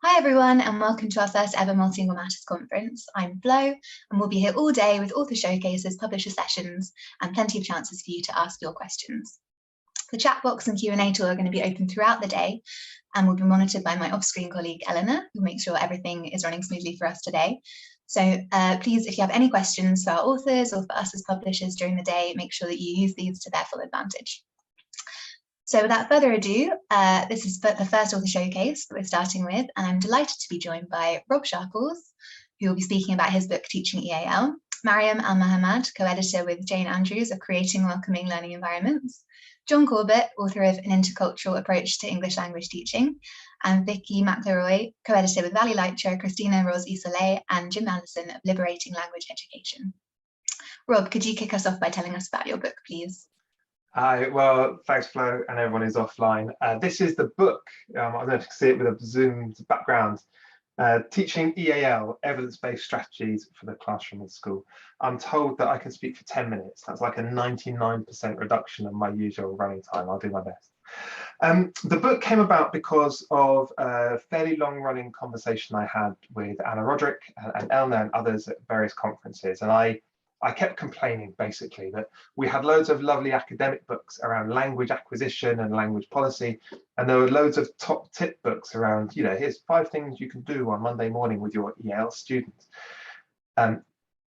Hi everyone, and welcome to our first ever Multilingual Matters conference. I'm Flo, and we'll be here all day with author showcases, publisher sessions, and plenty of chances for you to ask your questions. The chat box and Q&A tool are going to be open throughout the day and will be monitored by my off-screen colleague Eleanor, who makes sure everything is running smoothly for us today. So please, if you have any questions for our authors or for us as publishers during the day, make sure that you use these to their full advantage. So without further ado, this is the first author showcase that we're starting with, and I'm delighted to be joined by Rob Sharples, who will be speaking about his book, Teaching EAL, Maryam Almohammad, co-editor with Jane Andrews of Creating Welcoming Learning Environments, John Corbett, author of An Intercultural Approach to English Language Teaching, and Vicky Macleroy, co-editor with Valley Lecture, Christina Rose-Isolet, and Jim Anderson of Liberating Language Education. Rob, could you kick us off by telling us about your book, please? Hi, well, thanks Flo and everyone who's offline. This is the book, I don't know if you can see it with a zoomed background, Teaching EAL, Evidence-Based Strategies for the Classroom and School. I'm told that I can speak for 10 minutes. That's like a 99% reduction of my usual running time. I'll do my best. The book came about because of a fairly long-running conversation I had with Anna Roderick and Elna and others at various conferences, and I kept complaining basically that we had loads of lovely academic books around language acquisition and language policy, and there were loads of top tip books around, here's 5 things you can do on Monday morning with your EAL students. And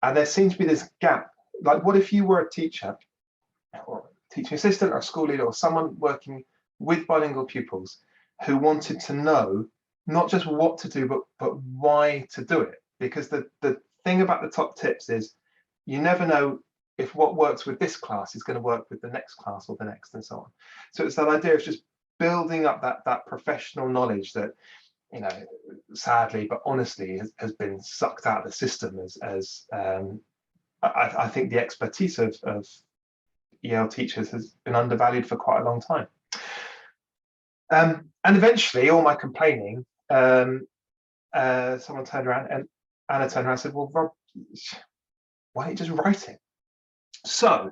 there seemed to be this gap. Like, what if you were a teacher or a teaching assistant or a school leader or someone working with bilingual pupils who wanted to know not just what to do, but why to do it? Because the thing about the top tips is, you never know if what works with this class is going to work with the next class or the next, and so on. So it's that idea of just building up that professional knowledge that, sadly but honestly has been sucked out of the system as I think the expertise of EL teachers has been undervalued for quite a long time. And eventually, all my complaining, someone turned around and Anna turned around and said, well, Rob, why don't you just write it? So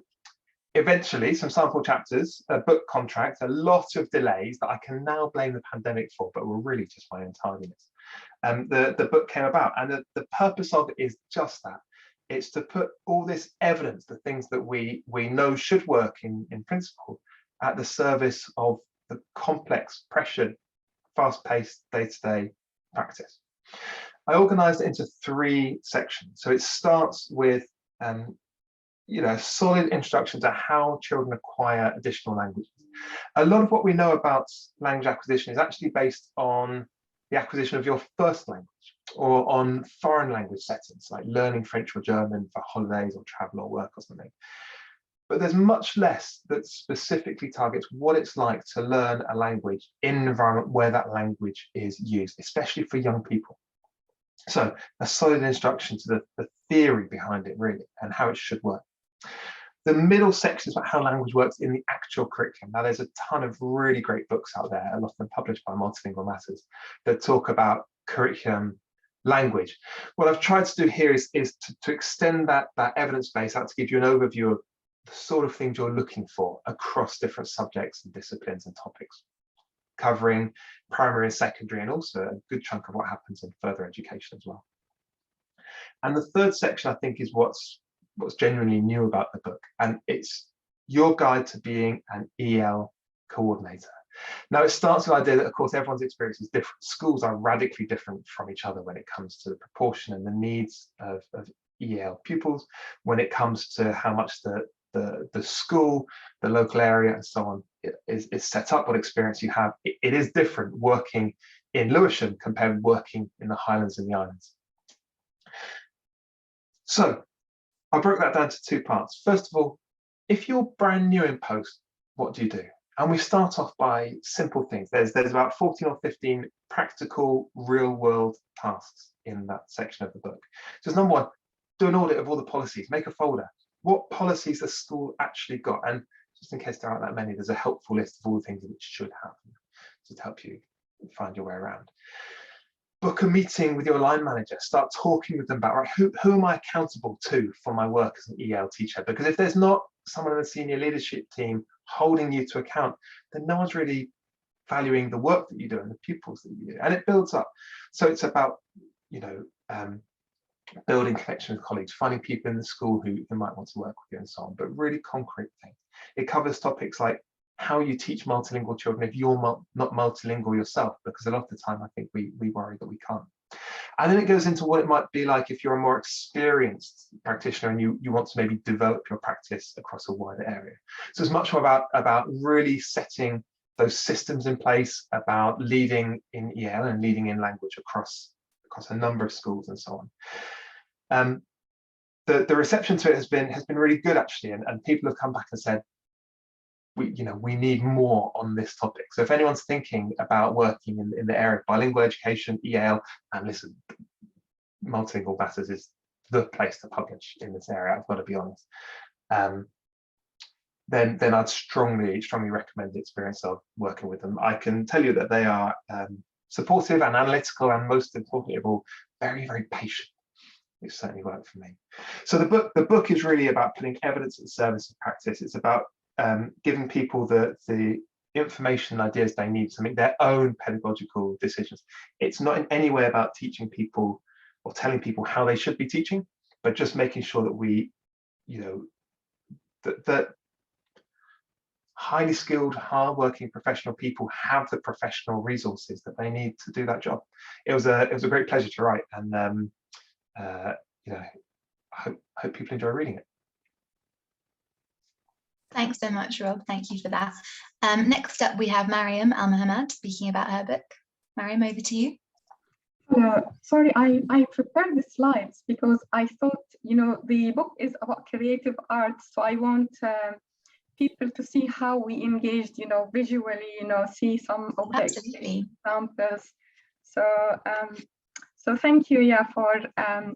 eventually, some sample chapters, a book contract, a lot of delays that I can now blame the pandemic for, but were really just my own tardiness. The book came about, and the purpose of it is just that. It's to put all this evidence, the things that we know should work in principle, at the service of the complex, pressured, fast-paced day-to-day practice. I organized it into 3 sections. So it starts with a solid introduction to how children acquire additional languages. A lot of what we know about language acquisition is actually based on the acquisition of your first language or on foreign language settings, like learning French or German for holidays or travel or work or something. But there's much less that specifically targets what it's like to learn a language in an environment where that language is used, especially for young people. So a solid introduction to the theory behind it, really, and how it should work. The middle section is about how language works in the actual curriculum. Now, there's a ton of really great books out there, a lot of them published by Multilingual Matters, that talk about curriculum language. What I've tried to do here is to extend that evidence base out to give you an overview of the sort of things you're looking for across different subjects and disciplines and topics, covering primary and secondary, and also a good chunk of what happens in further education as well. And the third section, I think, is what's genuinely new about the book, and it's your guide to being an EL coordinator. Now, it starts with the idea that, of course, everyone's experience is different. Schools are radically different from each other when it comes to the proportion and the needs of EL pupils, when it comes to how much the school, the local area, and so on is set up, what experience you have. It is different working in Lewisham compared with working in the Highlands and the Islands. So I broke that down to 2 parts. First of all, if you're brand new in post, what do you do? And we start off by simple things. There's about 14 or 15 practical, real-world tasks in that section of the book. So number 1, do an audit of all the policies, make a folder. What policies the school actually got? And just in case there aren't that many, there's a helpful list of all the things that it should have to help you find your way around. Book a meeting with your line manager. Start talking with them about, right, who am I accountable to for my work as an EL teacher? Because if there's not someone in the senior leadership team holding you to account, then no one's really valuing the work that you do and the pupils that you do, and it builds up. So it's about, you know, building connection with colleagues, finding people in the school who might want to work with you and so on, but really concrete things. It covers topics like how you teach multilingual children if you're not multilingual yourself, because a lot of the time I think we worry that we can't. And then it goes into what it might be like if you're a more experienced practitioner and you want to maybe develop your practice across a wider area. So it's much more about really setting those systems in place, about leading in EAL and leading in language across a number of schools and so on. The reception to it has been really good, actually, and people have come back and said, we need more on this topic. So if anyone's thinking about working in the area of bilingual education, EAL, and listen, Multilingual Matters is the place to publish in this area, I've got to be honest, then I'd strongly recommend the experience of working with them. I can tell you that they are supportive and analytical, and most importantly of all, very, very patient. It certainly worked for me. So the book is really about putting evidence at the service of practice. It's about giving people the information and ideas they need to make their own pedagogical decisions. It's not in any way about teaching people or telling people how they should be teaching, but just making sure that we, that highly skilled, hardworking professional people have the professional resources that they need to do that job. It was a great pleasure to write, and I hope people enjoy reading it. Thanks so much, Rob. Thank you for that. Next up, we have Maryam Almohammad speaking about her book. Maryam, over to you. Sorry, I prepared the slides because I thought, the book is about creative arts. So I want people to see how we engaged, visually, see some of the examples. So thank you, for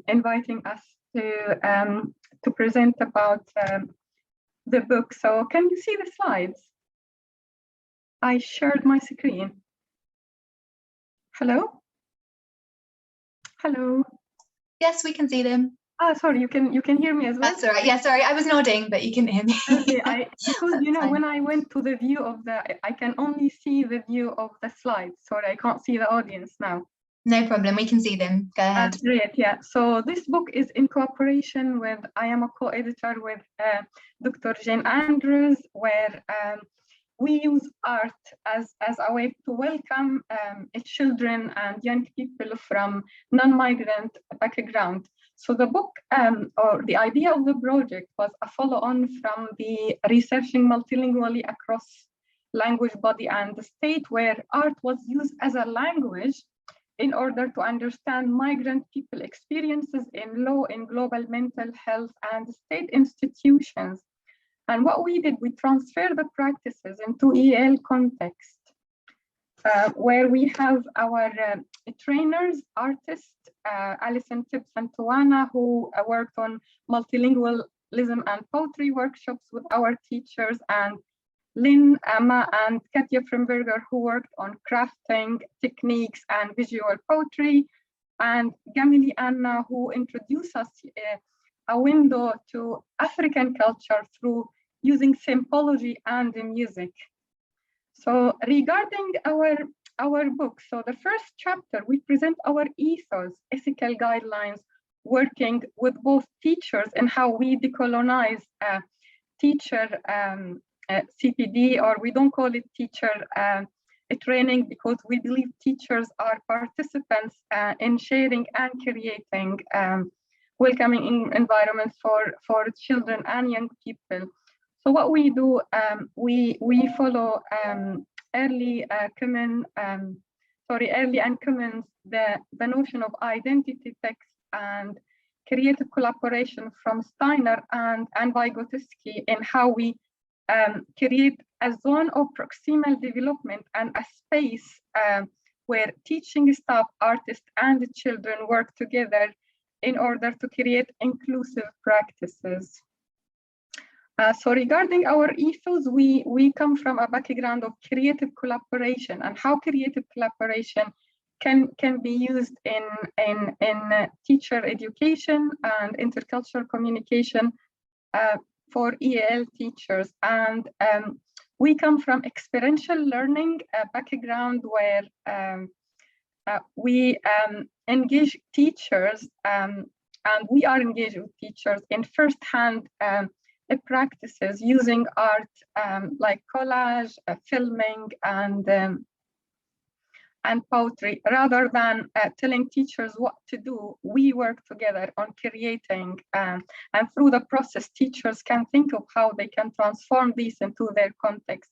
inviting us to present about the book. So can you see the slides? I shared my screen. Hello? Hello? Yes, we can see them. Oh, sorry, you can hear me as well? That's all right. Yeah, sorry, I was nodding, but you can hear me. Okay, because when I went to the view of I can only see the view of the slides. Sorry, I can't see the audience now. No problem, we can see them. Go ahead. That's great, yeah. So this book is in cooperation with, I am a co-editor with Dr. Jane Andrews, where we use art as a way to welcome children and young people from non-migrant background. So the book, or the idea of the project, was a follow-on from the researching multilingually across language body and the state, where art was used as a language in order to understand migrant people experiences in law, in global mental health and state institutions. And what we did, we transferred the practices into EAL context, where we have our trainers, artists, Alison Tibbs and Tawana, who worked on multilingualism and poetry workshops with our teachers, and Lynn, Emma, and Katja Frimberger, who worked on crafting techniques and visual poetry, and Gamili Anna, who introduced us a window to African culture through using symbology and music. So regarding our book, so the first chapter, we present our ethos, ethical guidelines, working with both teachers and how we decolonize teacher CPD, or we don't call it teacher training, because we believe teachers are participants in sharing and creating welcoming environments for children and young people. So what we do, we follow early and Cummins, the notion of identity text and creative collaboration from Steiner and Vygotsky, in how we create a zone of proximal development and a space where teaching staff, artists, and children work together in order to create inclusive practices. So regarding our ethos, we come from a background of creative collaboration, and how creative collaboration can be used in teacher education and intercultural communication for EAL teachers. And we come from experiential learning background where we engage teachers and we are engaged with teachers in first-hand practices using art like collage, filming, and poetry. Rather than telling teachers what to do, we work together on creating, and through the process, teachers can think of how they can transform these into their context.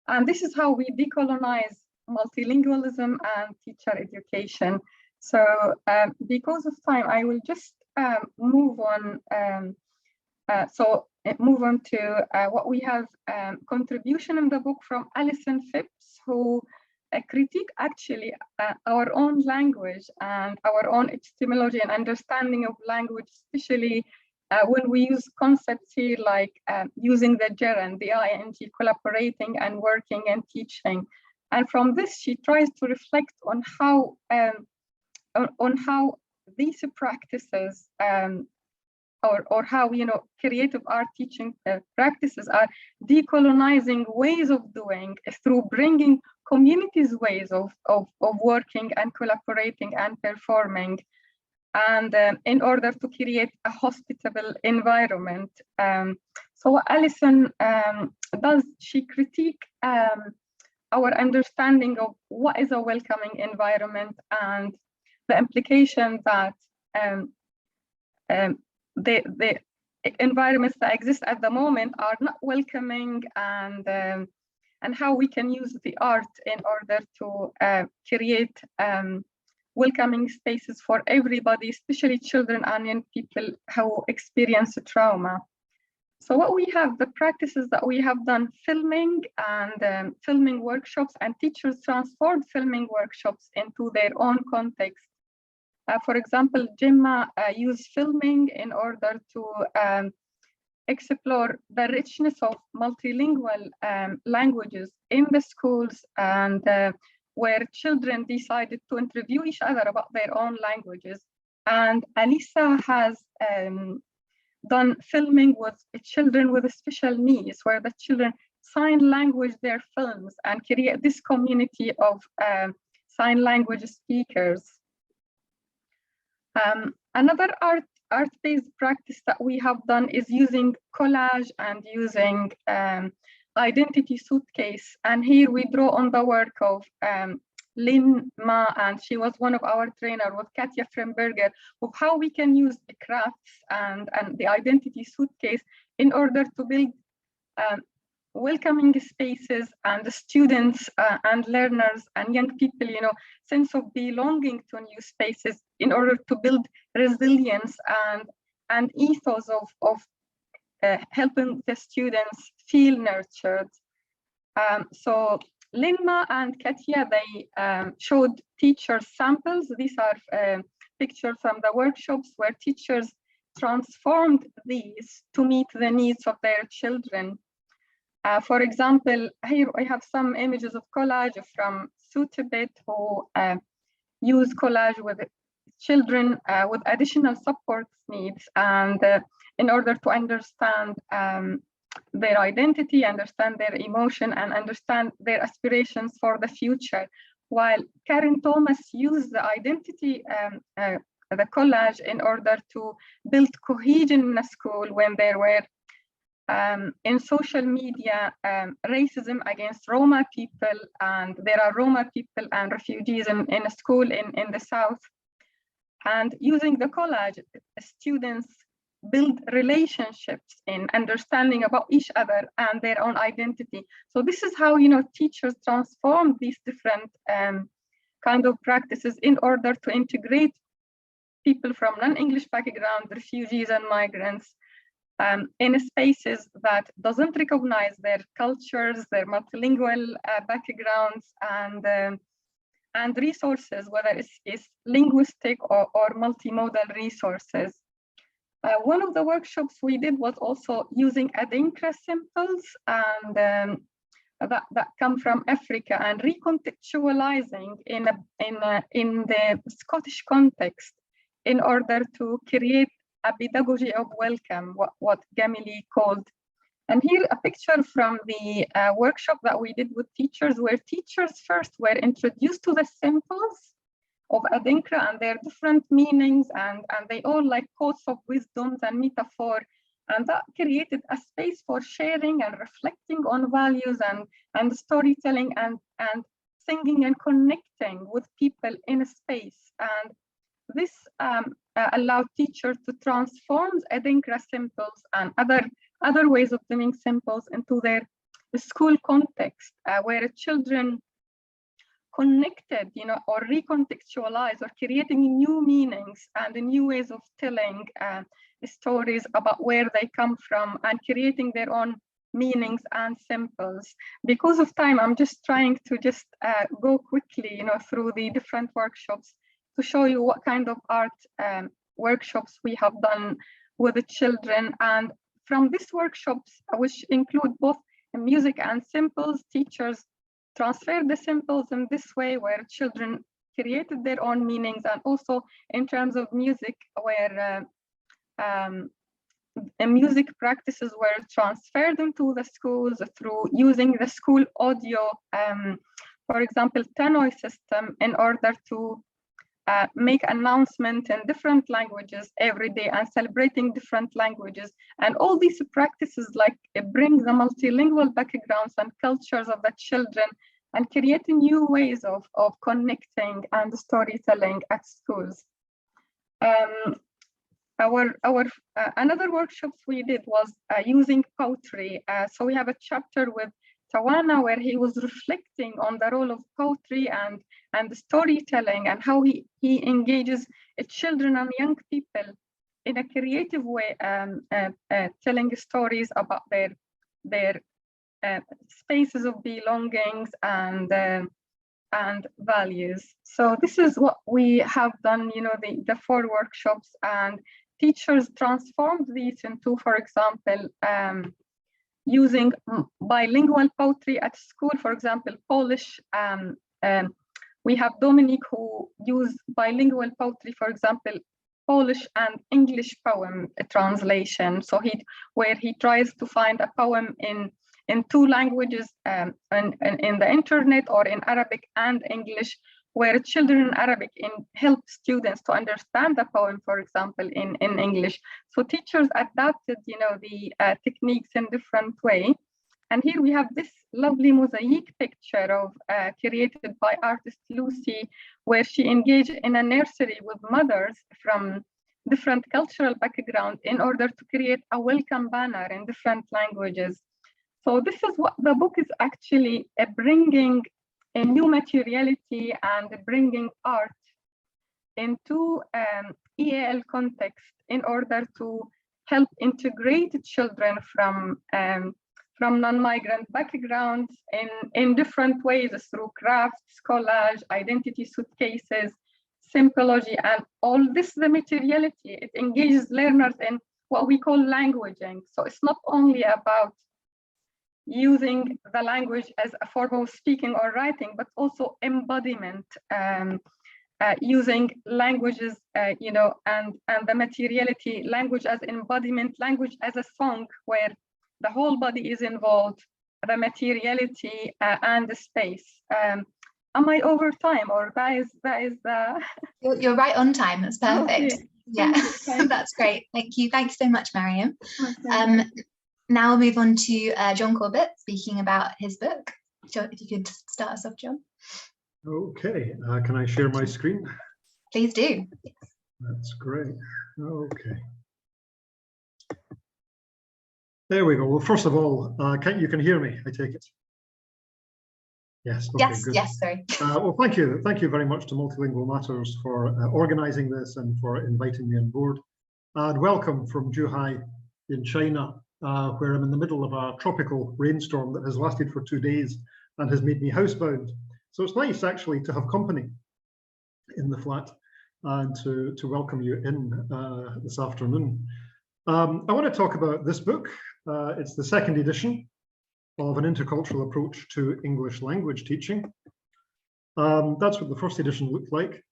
And this is how we decolonize multilingualism and teacher education. So because of time, I will just move on. Move on to what we have contribution in the book from Alison Phipps, who critique actually our own language and our own epistemology and understanding of language, especially when we use concepts here like using the gerund, the ing, collaborating and working and teaching. And from this, she tries to reflect on how these practices or how creative art teaching practices are decolonizing ways of doing through bringing communities' ways of working and collaborating and performing, and in order to create a hospitable environment. So what Alison does, she critique our understanding of what is a welcoming environment and the implication that the environments that exist at the moment are not welcoming, and how we can use the art in order to create welcoming spaces for everybody, especially children and young people who experience trauma. So what we have, the practices that we have done, filming and filming workshops, and teachers transformed filming workshops into their own context. For example, Gemma used filming in order to explore the richness of multilingual languages in the schools, and where children decided to interview each other about their own languages. And Alisa has done filming with children with special needs, where the children sign language their films and create this community of sign language speakers. Another art-based practice that we have done is using collage and using identity suitcase. And here we draw on the work of Lynn Ma, and she was one of our trainers with Katja Fremberger, of how we can use the crafts and the identity suitcase in order to build welcoming spaces, and the students and learners and young people, sense of belonging to new spaces in order to build resilience and ethos of helping the students feel nurtured. So Linma and Katya, they showed teachers samples. These are pictures from the workshops where teachers transformed these to meet the needs of their children. For example, here I have some images of collage from Sutebit, who use collage with children with additional support needs, and in order to understand their identity, understand their emotion, and understand their aspirations for the future. While Karen Thomas used the identity, the collage, in order to build cohesion in a school when there were in social media racism against Roma people, and there are Roma people and refugees in a school in the South. And using the collage, students build relationships in understanding about each other and their own identity. So this is how teachers transform these different kind of practices in order to integrate people from non-English background, refugees and migrants, in spaces that doesn't recognize their cultures, their multilingual backgrounds, and resources, whether it's linguistic or multimodal resources. One of the workshops we did was also using Adinkra symbols and that come from Africa, and recontextualizing in the Scottish context in order to create a pedagogy of welcome, what Gamili called And here a picture from the workshop that we did with teachers, where teachers first were introduced to the symbols of Adinkra and their different meanings, and they all like quotes of wisdoms and metaphor. And that created a space for sharing and reflecting on values and storytelling and singing and connecting with people in a space. And this allowed teachers to transform Adinkra symbols and other ways of doing symbols into their school context, where children connected, or recontextualized, or creating new meanings and new ways of telling stories about where they come from and creating their own meanings and symbols. Because of time, I'm just trying to go quickly, through the different workshops to show you what kind of art workshops we have done with the children. And from these workshops, which include both music and symbols, teachers transferred the symbols in this way, where children created their own meanings, and also in terms of music, where music practices were transferred into the schools through using the school audio, for example, Tannoy system, in order to make announcements in different languages every day and celebrating different languages. And all these practices bring the multilingual backgrounds and cultures of the children and creating new ways of connecting and storytelling at schools. Another workshops we did was using poetry. So we have a chapter with Tawana where he was reflecting on the role of poetry and storytelling, and how he engages children and young people in a creative way, telling stories about their spaces of belongings and values. So this is what we have done, the 4 workshops, and teachers transformed these into, for example, using bilingual poetry at school, for example, Polish. We have Dominic who used bilingual poetry, for example, Polish and English poem translation. So where he tries to find a poem in 2 languages, in the internet, or in Arabic and English, where children in Arabic help students to understand the poem, for example, in English. So teachers adapted, the techniques in different way. And here we have this lovely mosaic picture of created by artist Lucy, where she engaged in a nursery with mothers from different cultural backgrounds in order to create a welcome banner in different languages. So this is what the book is actually bringing a new materiality and bringing art into EAL context in order to help integrate children from non-migrant backgrounds in different ways, through crafts, collage, identity suitcases, symbology, and all this, the materiality. It engages learners in what we call languaging. So it's not only about using the language as a form of speaking or writing, but also embodiment, using languages, and the materiality, language as embodiment, language as a song, where the whole body is involved, the materiality and the space. Am I over time, or that is the... You're right on time. That's perfect. Okay. Yeah, that's great. Thank you. Thanks so much, Maryam. Now we'll move on to John Corbett speaking about his book. John, if you could start us off, John. Okay, can I share my screen? Please do. That's great. Okay. There we go. Well, first of all, you can hear me, I take it? Yes. Okay, yes, good. yes, sorry. Well, thank you. Thank you very much to Multilingual Matters for organising this and for inviting me on board. And welcome from Zhuhai in China, where I'm in the middle of a tropical rainstorm that has lasted for 2 days and has made me housebound. So it's nice actually to have company in the flat and to welcome you in this afternoon. I want to talk about this book. It's the 2nd edition of an intercultural approach to English language teaching. That's what the 1st edition looked like.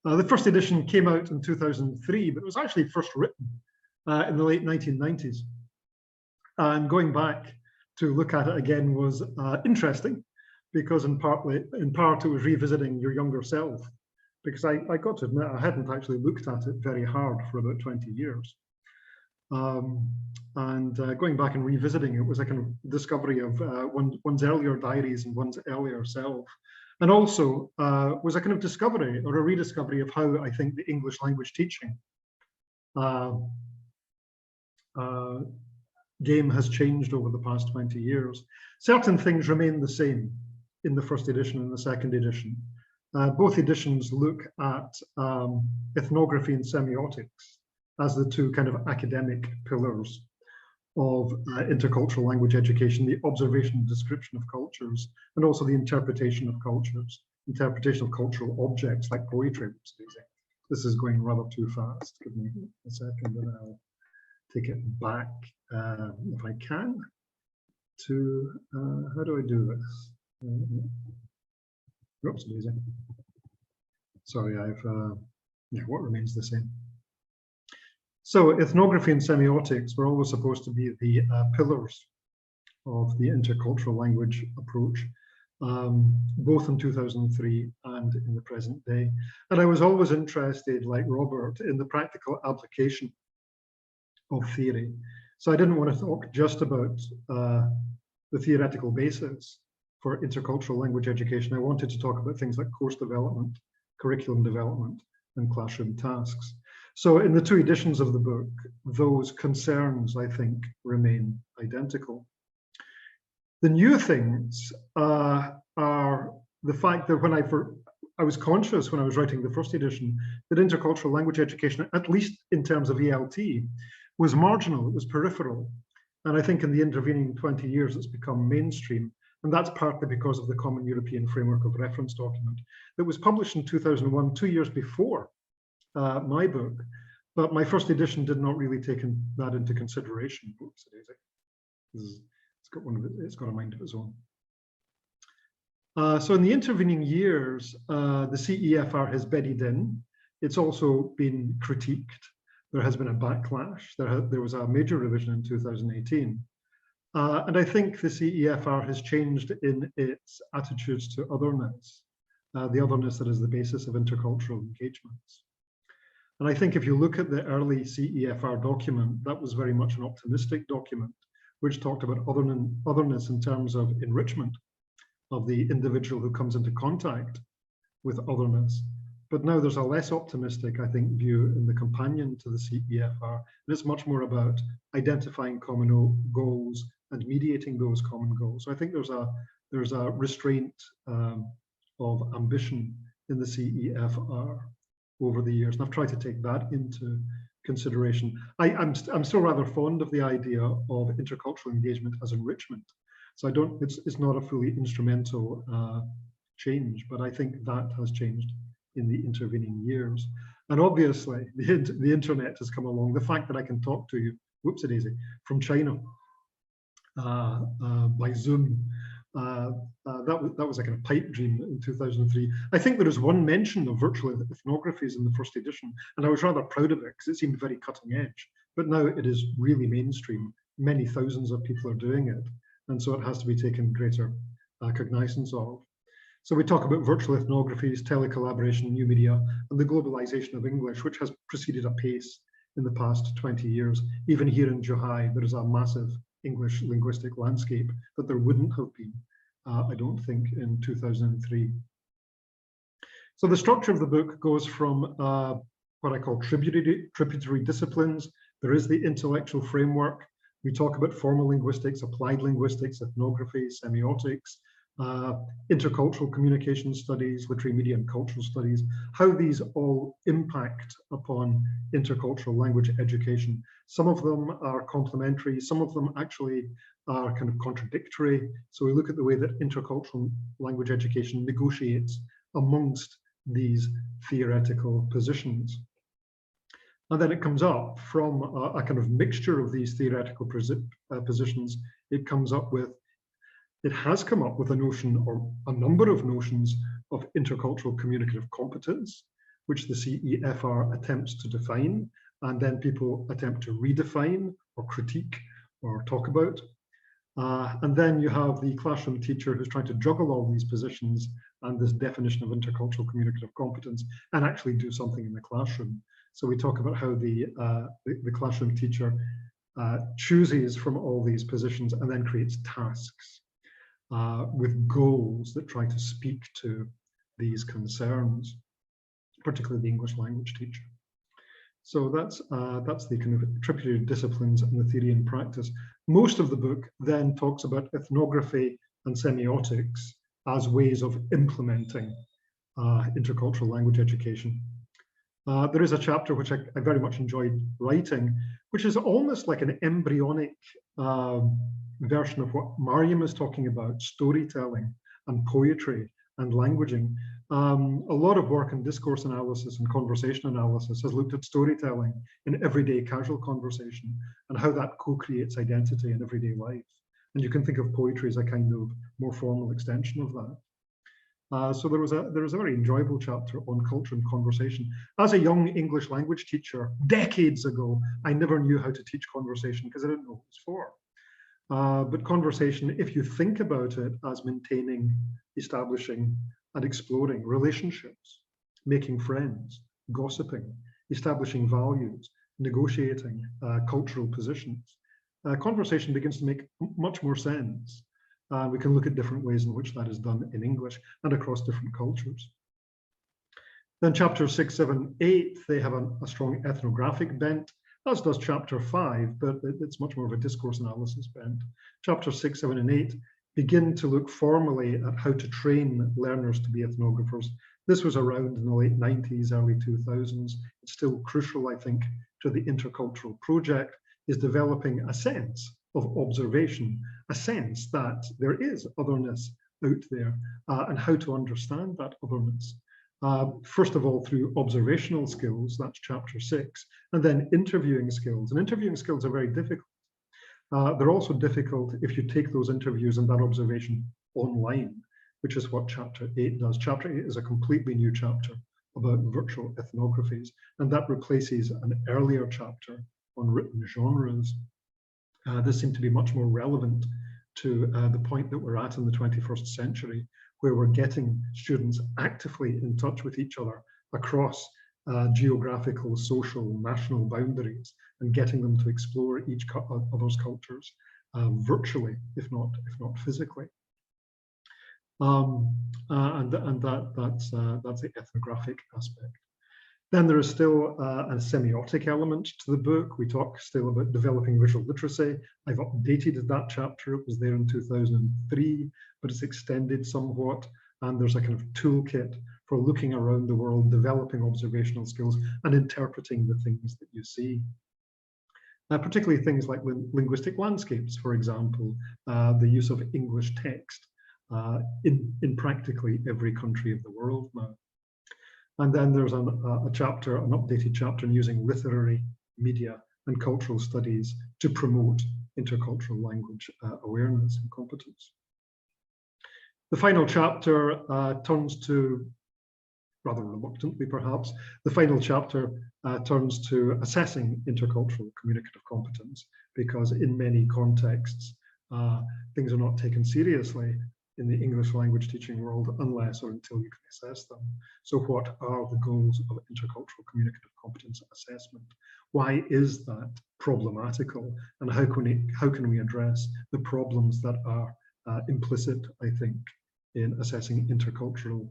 The 1st edition came out in 2003, but it was actually first written in the late 1990s. And going back to look at it again was interesting, because in part it was revisiting your younger self, because I got to admit I hadn't actually looked at it very hard for about 20 years. Going back and revisiting it was a kind of discovery of one's earlier diaries and one's earlier self. And also was a kind of discovery or a rediscovery of how I think the English language teaching game has changed over the past 20 years. Certain things remain the same in the first edition and the second edition. Both editions look at ethnography and semiotics as the two kind of academic pillars of intercultural language education, the observation and description of cultures, and also the interpretation of cultures, interpretation of cultural objects like poetry. This is going rather too fast. Give me a second and I'll take it back, if I can, to, how do I do this? Oops, amazing. Sorry, what remains the same? So ethnography and semiotics were always supposed to be the pillars of the intercultural language approach, both in 2003 and in the present day. And I was always interested, like Robert, in the practical application of theory. So I didn't want to talk just about the theoretical basis for intercultural language education. I wanted to talk about things like course development, curriculum development, and classroom tasks. So in the two editions of the book, those concerns, I think, remain identical. The new things are the fact that I was conscious when I was writing the first edition that intercultural language education, at least in terms of ELT, was marginal, it was peripheral. And I think in the intervening 20 years, it's become mainstream. And that's partly because of the Common European Framework of Reference document that was published in 2001, 2 years before my book, but my first edition did not really take that into consideration. Oops, it's got a mind of its own. So in the intervening years, the CEFR has bedded in. It's also been critiqued. There has been a backlash. There was a major revision in 2018. And I think the CEFR has changed in its attitudes to otherness, the otherness that is the basis of intercultural engagements. And I think if you look at the early CEFR document, that was very much an optimistic document, which talked about otherness in terms of enrichment of the individual who comes into contact with otherness. But now there's a less optimistic, I think, view in the companion to the CEFR, and it's much more about identifying common goals and mediating those common goals. So I think there's a restraint of ambition in the CEFR over the years, and I've tried to take that into consideration. I'm still rather fond of the idea of intercultural engagement as enrichment. So it's not a fully instrumental change, but I think that has changed in the intervening years. And obviously the internet has come along. The fact that I can talk to you, whoopsie-daisy, from China by Zoom, that was like a pipe dream in 2003. I think there is one mention of virtual ethnographies in the first edition, and I was rather proud of it because it seemed very cutting edge. But now it is really mainstream. Many thousands of people are doing it, and so it has to be taken greater cognizance of. So we talk about virtual ethnographies, telecollaboration, new media, and the globalization of English, which has proceeded apace in the past 20 years. Even here in Zhuhai, there is a massive English linguistic landscape that there wouldn't have been, I don't think, in 2003. So the structure of the book goes from what I call tributary disciplines. There is the intellectual framework. We talk about formal linguistics, applied linguistics, ethnography, semiotics, intercultural communication studies, literary media and cultural studies, how these all impact upon intercultural language education. Some of them are complementary, some of them actually are kind of contradictory. So we look at the way that intercultural language education negotiates amongst these theoretical positions. And then it comes up from a kind of mixture of these theoretical positions. It has come up with a notion, or a number of notions, of intercultural communicative competence, which the CEFR attempts to define, and then people attempt to redefine or critique or talk about. And then you have the classroom teacher who's trying to juggle all these positions and this definition of intercultural communicative competence and actually do something in the classroom. So we talk about how the classroom teacher chooses from all these positions and then creates tasks with goals that try to speak to these concerns, particularly the English language teacher. So that's the kind of attributed disciplines and the theory and practice. Most of the book then talks about ethnography and semiotics as ways of implementing intercultural language education. There is a chapter which I very much enjoyed writing, which is almost like an embryonic version of what Maryam is talking about, storytelling and poetry and languaging. A lot of work in discourse analysis and conversation analysis has looked at storytelling in everyday casual conversation and how that co-creates identity in everyday life. And you can think of poetry as a kind of more formal extension of that. So there was a very enjoyable chapter on culture and conversation. As a young English language teacher, decades ago, I never knew how to teach conversation because I didn't know what it was for. But conversation, if you think about it as maintaining, establishing, and exploring relationships, making friends, gossiping, establishing values, negotiating cultural positions, conversation begins to make much more sense. We can look at different ways in which that is done in English and across different cultures. Then chapters 6, 7, 8, they have a strong ethnographic bent, as does chapter 5, but it's much more of a discourse analysis bent. Chapters 6, 7, and 8 begin to look formally at how to train learners to be ethnographers. This was around in the late 90s, early 2000s. It's still crucial, I think, to the intercultural project, is developing a sense of observation, a sense that there is otherness out there, and how to understand that otherness. First of all, through observational skills, that's chapter 6, and then interviewing skills. And interviewing skills are very difficult. They're also difficult if you take those interviews and that observation online, which is what chapter 8 does. Chapter 8 is a completely new chapter about virtual ethnographies, and that replaces an earlier chapter on written genres. This seemed to be much more relevant to the point that we're at in the 21st century, where we're getting students actively in touch with each other across geographical, social, national boundaries, and getting them to explore each other's cultures virtually, if not physically. And that's the ethnographic aspect. Then there is still a semiotic element to the book. We talk still about developing visual literacy. I've updated that chapter. It was there in 2003, but it's extended somewhat. And there's a kind of toolkit for looking around the world, developing observational skills and interpreting the things that you see. Particularly things like linguistic landscapes, for example, the use of English text in practically every country of the world now. And then there's a chapter, an updated chapter on using literary, media, and cultural studies to promote intercultural language awareness and competence. The final chapter turns to, rather reluctantly perhaps, the final chapter turns to assessing intercultural communicative competence, because in many contexts, things are not taken seriously in the English language teaching world unless or until you can assess them. So what are the goals of intercultural communicative competence assessment? Why is that problematical? And how can we address the problems that are implicit, I think, in assessing intercultural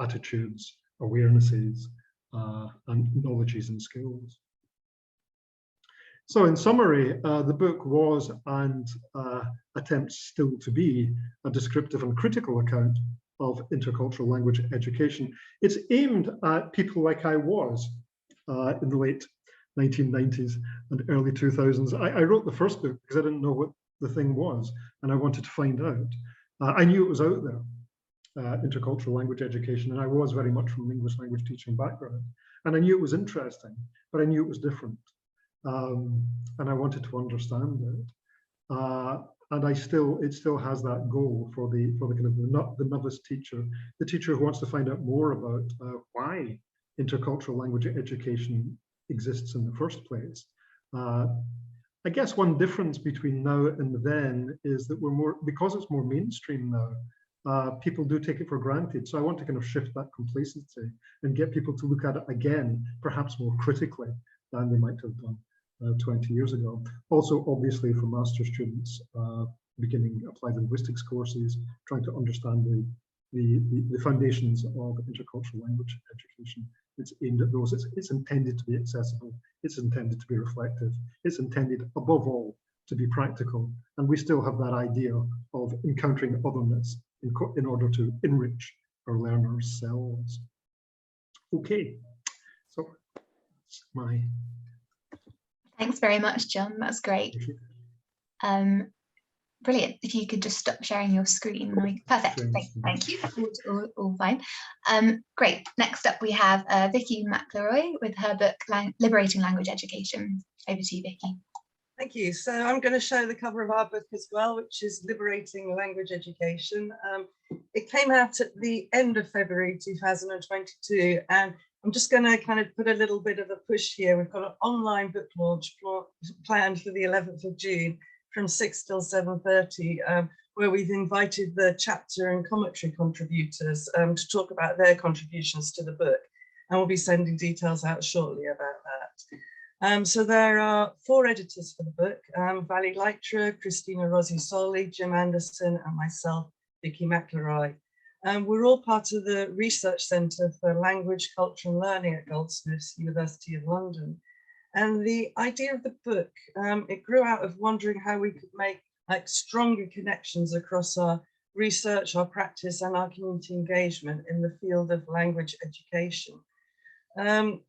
attitudes, awarenesses, and knowledges and skills? So in summary, the book was and attempts still to be a descriptive and critical account of intercultural language education. It's aimed at people like I was in the late 1990s and early 2000s. I wrote the first book because I didn't know what the thing was, and I wanted to find out. I knew it was out there, intercultural language education, and I was very much from an English language teaching background. And I knew it was interesting, but I knew it was different. And I wanted to understand it. And it still has that goal for the kind of the novice teacher, the teacher who wants to find out more about why intercultural language education exists in the first place. I guess one difference between now and then is that we're more, because it's more mainstream now, people do take it for granted. So I want to kind of shift that complacency and get people to look at it again, perhaps more critically than they might have done 20 years ago. Also, obviously, for master's students beginning applied linguistics courses, trying to understand the foundations of intercultural language education. It's aimed at those. It's intended to be accessible. It's intended to be reflective. It's intended, above all, to be practical. And we still have that idea of encountering otherness in order to enrich our learners' selves. Okay, so that's my. Thanks very much, John. That's great. Brilliant. If you could just stop sharing your screen. Perfect. Thank you. All fine. Great. Next up, we have Vicky Macleroy with her book, Liberating Language Education. Over to you, Vicky. Thank you. So I'm going to show the cover of our book as well, which is Liberating Language Education. It came out at the end of February 2022, and I'm just going to kind of put a little bit of a push here. We've got an online book launch planned for the 11th of June from 6 till 7:30, where we've invited the chapter and commentary contributors to talk about their contributions to the book. And we'll be sending details out shortly about that. So there are 4 editors for the book, Vali Leitra, Christina Rossi Soli, Jim Anderson, and myself, Vicky Macleroy. We're all part of the Research Centre for Language, Culture and Learning at Goldsmiths, University of London. And the idea of the book, it grew out of wondering how we could make stronger connections across our research, our practice and our community engagement in the field of language education.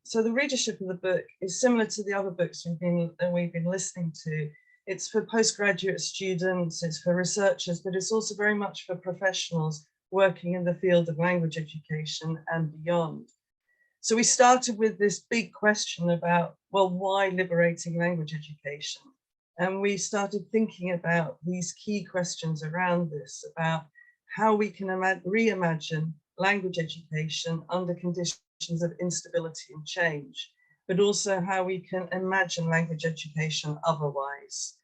So the readership of the book is similar to the other books we've been listening to. It's for postgraduate students, it's for researchers, but it's also very much for professionals working in the field of language education and beyond. So we started with this big question about, well, why liberating language education? And we started thinking about these key questions around this, about how we can reimagine language education under conditions of instability and change, but also how we can imagine language education otherwise.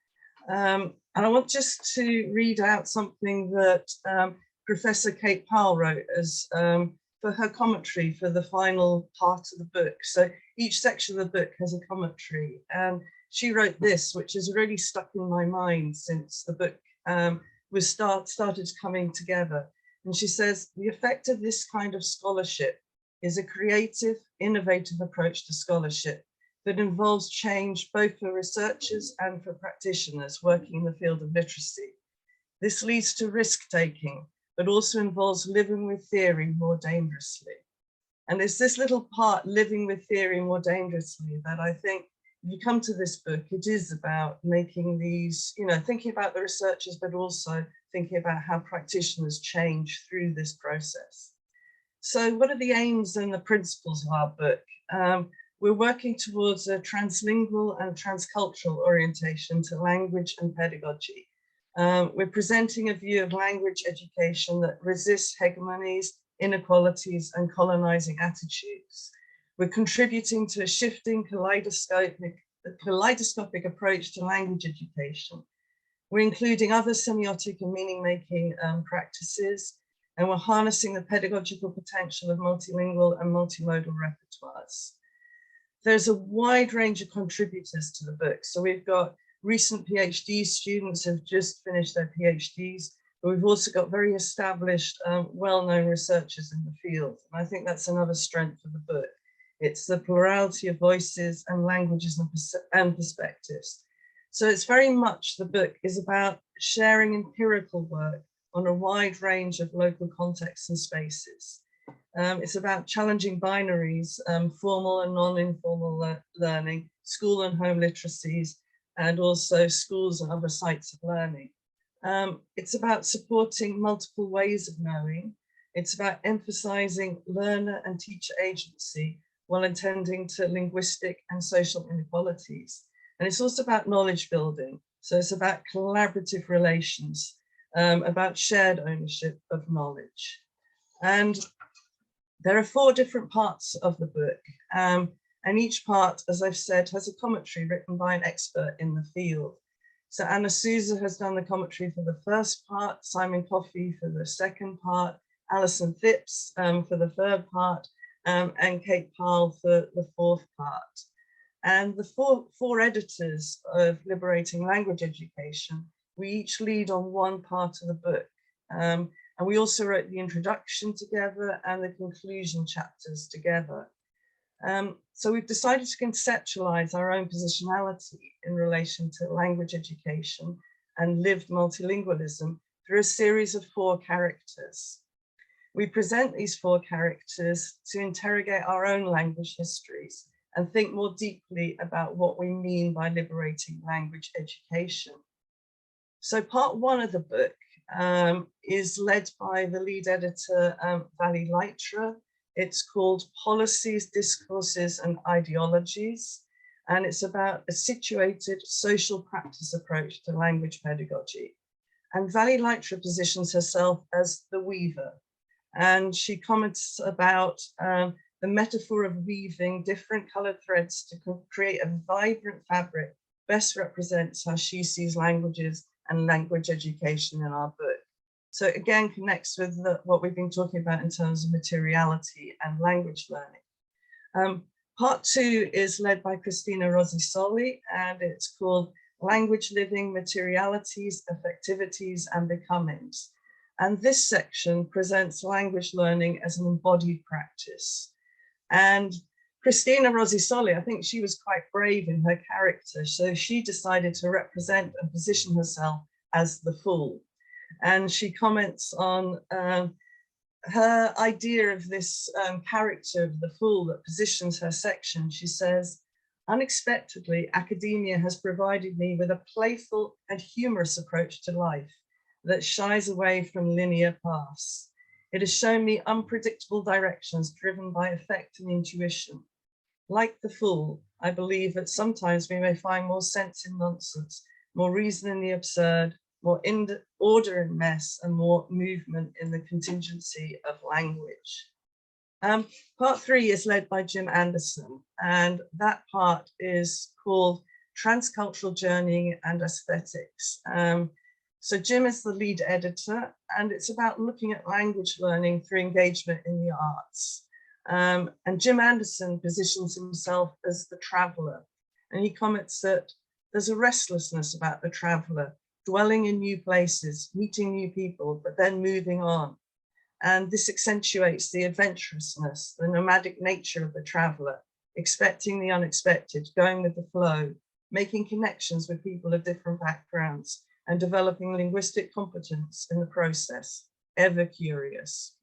And I want just to read out something that Professor Kate Powell wrote as for her commentary for the final part of the book. So each section of the book has a commentary, and she wrote this, which has really stuck in my mind since the book started coming together. And she says, the effect of this kind of scholarship is a creative, innovative approach to scholarship that involves change both for researchers and for practitioners working in the field of literacy. This leads to risk-taking, but also involves living with theory more dangerously. And it's this little part, living with theory more dangerously, that I think if you come to this book, it is about making these, thinking about the researchers, but also thinking about how practitioners change through this process. So what are the aims and the principles of our book? We're working towards a translingual and transcultural orientation to language and pedagogy. We're presenting a view of language education that resists hegemonies, inequalities, and colonizing attitudes. We're contributing to a shifting kaleidoscopic approach to language education. We're including other semiotic and meaning-making practices, and we're harnessing the pedagogical potential of multilingual and multimodal repertoires. There's a wide range of contributors to the book. So we've got recent PhD students who've just finished their PhDs, but we've also got very established, well-known researchers in the field. And I think that's another strength of the book. It's the plurality of voices and languages and perspectives. So it's very much, the book is about sharing empirical work on a wide range of local contexts and spaces. It's about challenging binaries, formal and non-informal learning, school and home literacies, and also schools and other sites of learning. It's about supporting multiple ways of knowing. It's about emphasizing learner and teacher agency while attending to linguistic and social inequalities. And it's also about knowledge building. So it's about collaborative relations, about shared ownership of knowledge. And there are 4 different parts of the book. And each part, as I've said, has a commentary written by an expert in the field. So Anna Souza has done the commentary for the first part, Simon Coffey for the second part, Alison Phipps for the third part, and Kate Powell for the fourth part. And the four editors of Liberating Language Education, we each lead on one part of the book. And we also wrote the introduction together and the conclusion chapters together. So we've decided to conceptualize our own positionality in relation to language education and lived multilingualism through a series of 4 characters. We present these 4 characters to interrogate our own language histories and think more deeply about what we mean by liberating language education. So part 1 of the book is led by the lead editor, Vali Leitra. It's called Policies, Discourses and Ideologies, and it's about a situated social practice approach to language pedagogy. And Vali Leitra positions herself as the weaver, and she comments about the metaphor of weaving different colored threads to create a vibrant fabric best represents how she sees languages and language education in our book. So it again connects with what we've been talking about in terms of materiality and language learning. Part 2 is led by Cristina Rosisoli, and it's called Language Living, Materialities, Affectivities and Becomings. And this section presents language learning as an embodied practice. And Cristina Rosisoli, I think she was quite brave in her character, so she decided to represent and position herself as the fool. And she comments on her idea of this character of the fool that positions her section. She says, unexpectedly, academia has provided me with a playful and humorous approach to life that shies away from linear paths. It has shown me unpredictable directions driven by affect and intuition. Like the fool, I believe that sometimes we may find more sense in nonsense, more reason in the absurd, more order in mess, and more movement in the contingency of language. Part 3 is led by Jim Anderson, and that part is called Transcultural Journeying and Aesthetics. So Jim is the lead editor, and it's about looking at language learning through engagement in the arts. And Jim Anderson positions himself as the traveler, and he comments that there's a restlessness about the traveler, dwelling in new places, meeting new people, but then moving on. And this accentuates the adventurousness, the nomadic nature of the traveler, expecting the unexpected, going with the flow, making connections with people of different backgrounds, and developing linguistic competence in the process, ever curious.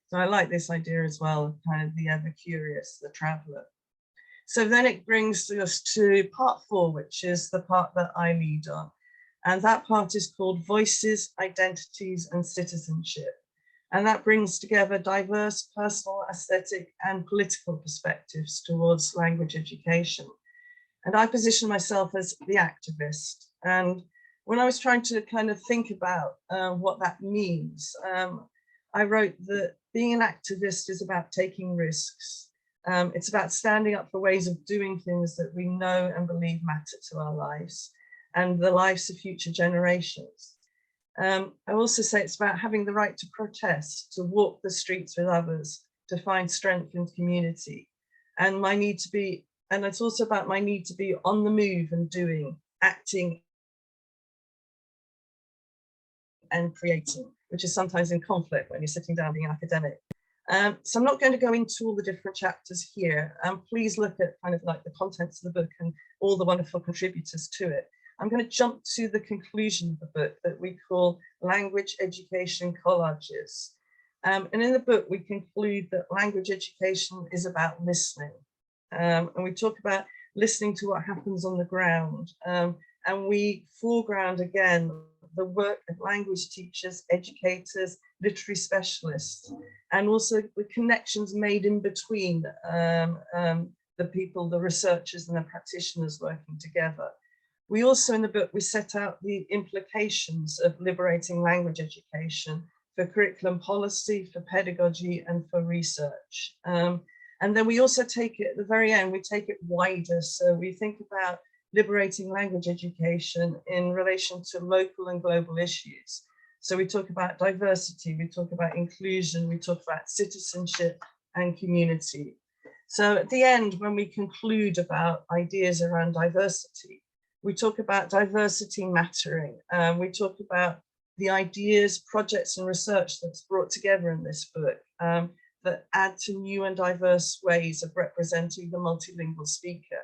So I like this idea as well, of kind of the ever curious, the traveler. So then it brings us to part 4, which is the part that I lead on. And that part is called Voices, Identities and Citizenship. And that brings together diverse personal, aesthetic and political perspectives towards language education. And I position myself as the activist. And when I was trying to kind of think about what that means, I wrote that being an activist is about taking risks. It's about standing up for ways of doing things that we know and believe matter to our lives and the lives of future generations. I also say it's about having the right to protest, to walk the streets with others, to find strength in community. And my need to be, and it's also about my need to be on the move and doing, acting and creating, which is sometimes in conflict when you're sitting down being an academic. So I'm not going to go into all the different chapters here. Please look at kind of like the contents of the book and all the wonderful contributors to it. I'm going to jump to the conclusion of the book that we call Language Education Collages. And in the book, we conclude that language education is about listening. And we talk about listening to what happens on the ground. And we foreground again the work of language teachers, educators, literary specialists, and also the connections made in between the people, the researchers and the practitioners working together. We also, in the book, we set out the implications of liberating language education for curriculum policy, for pedagogy, and for research. And then we also take it at the very end, we take it wider. So we think about liberating language education in relation to local and global issues. So we talk about diversity, we talk about inclusion, we talk about citizenship and community. So at the end, when we conclude about ideas around diversity, we talk about diversity mattering. We talk about the ideas, projects and research that's brought together in this book that add to new and diverse ways of representing the multilingual speaker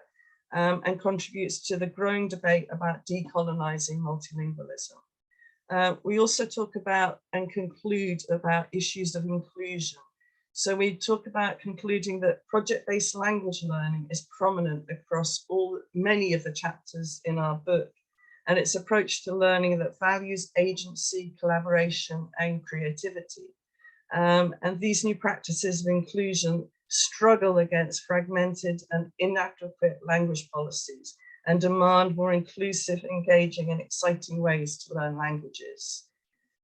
and contributes to the growing debate about decolonizing multilingualism. We also talk about and conclude about issues of inclusion. So we talk about concluding that project-based language learning is prominent across many of the chapters in our book, and its approach to learning that values agency, collaboration, and creativity. And these new practices of inclusion struggle against fragmented and inadequate language policies and demand more inclusive, engaging, and exciting ways to learn languages.